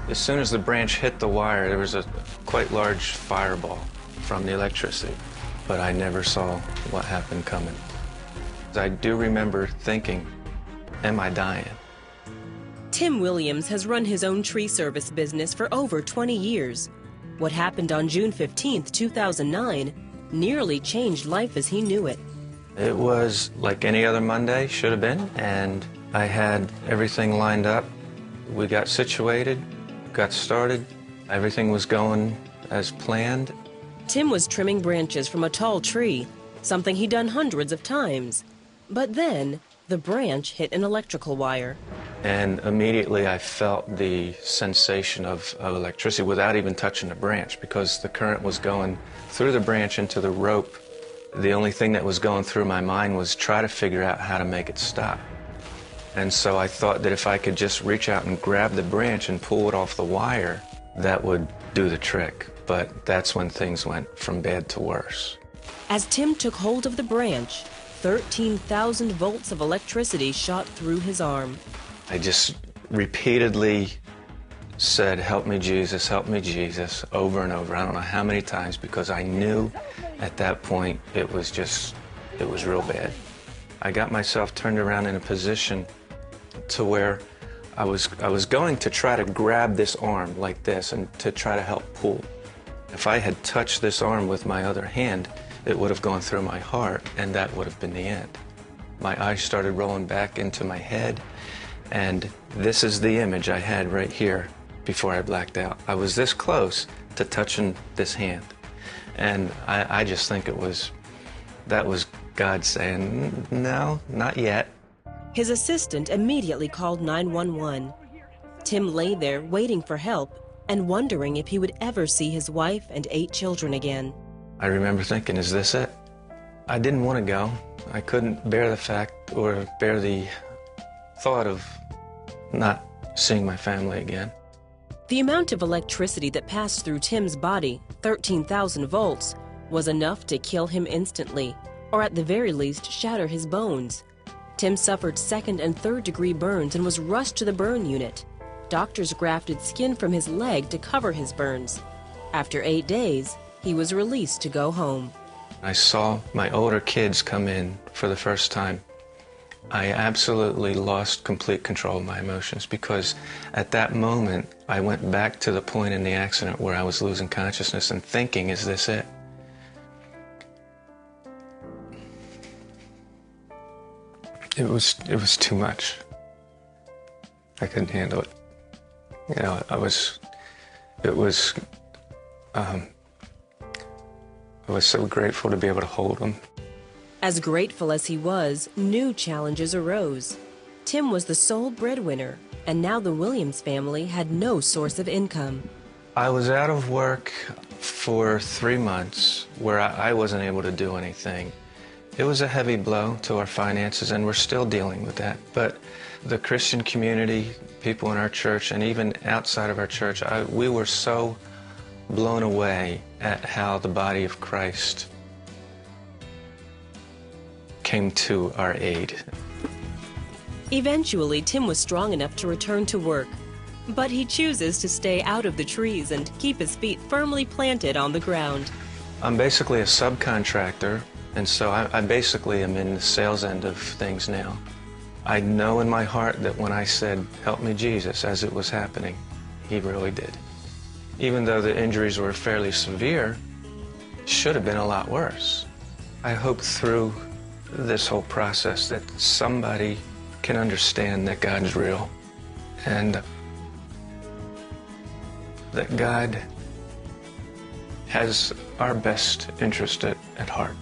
As soon as the branch hit the wire, there was a quite large fireball from the electricity, but I never saw what happened coming. I do remember thinking, am I dying? Tim Williams has run his own tree service business for over 20 years. What happened on June 15, 2009, nearly changed life as he knew it. It was like any other Monday should have been, and I had everything lined up. We got situated, got started. Everything was going as planned. Tim was trimming branches from a tall tree, something he'd done hundreds of times. But then, the branch hit an electrical wire. And immediately I felt the sensation of electricity without even touching the branch, because the current was going through the branch into the rope. The only thing that was going through my mind was try to figure out how to make it stop. And so I thought that if I could just reach out and grab the branch and pull it off the wire, that would do the trick. But that's when things went from bad to worse. As Tim took hold of the branch, 13,000 volts of electricity shot through his arm. I just repeatedly said, "Help me, Jesus, over and over. I don't know how many times, because I knew at that point it was real bad. I got myself turned around in a position to where I was going to try to grab this arm like this and to try to help pull. If I had touched this arm with my other hand, it would have gone through my heart, and that would have been the end. My eyes started rolling back into my head, and this is the image I had right here before I blacked out. I was this close to touching this hand, and I just think that was God saying, no, not yet. His assistant immediately called 911. Tim lay there waiting for help and wondering if he would ever see his wife and 8 children again. I remember thinking, is this it? I didn't want to go. I couldn't bear the fact or bear the thought of not seeing my family again. The amount of electricity that passed through Tim's body, 13,000 volts, was enough to kill him instantly, or at the very least shatter his bones. Tim suffered 2nd and 3rd degree burns and was rushed to the burn unit. Doctors grafted skin from his leg to cover his burns. After 8 days, he was released to go home. I saw my older kids come in for the first time. I absolutely lost complete control of my emotions, because at that moment I went back to the point in the accident where I was losing consciousness and thinking, is this it? It was too much. I couldn't handle it. You know, I was so grateful to be able to hold them. As grateful as he was, new challenges arose. Tim was the sole breadwinner, and now the Williams family had no source of income. I was out of work for 3 months where I wasn't able to do anything. It was a heavy blow to our finances, and we're still dealing with that. But the Christian community, people in our church, and even outside of our church, we were so blown away at how the body of Christ came to our aid. Eventually, Tim was strong enough to return to work, but he chooses to stay out of the trees and keep his feet firmly planted on the ground. I'm basically a subcontractor, and so I basically am in the sales end of things now. I know in my heart that when I said, "Help me, Jesus," as it was happening, he really did. Even though the injuries were fairly severe, should have been a lot worse. I hope through this whole process that somebody can understand that God's real, and that God has our best interest at heart.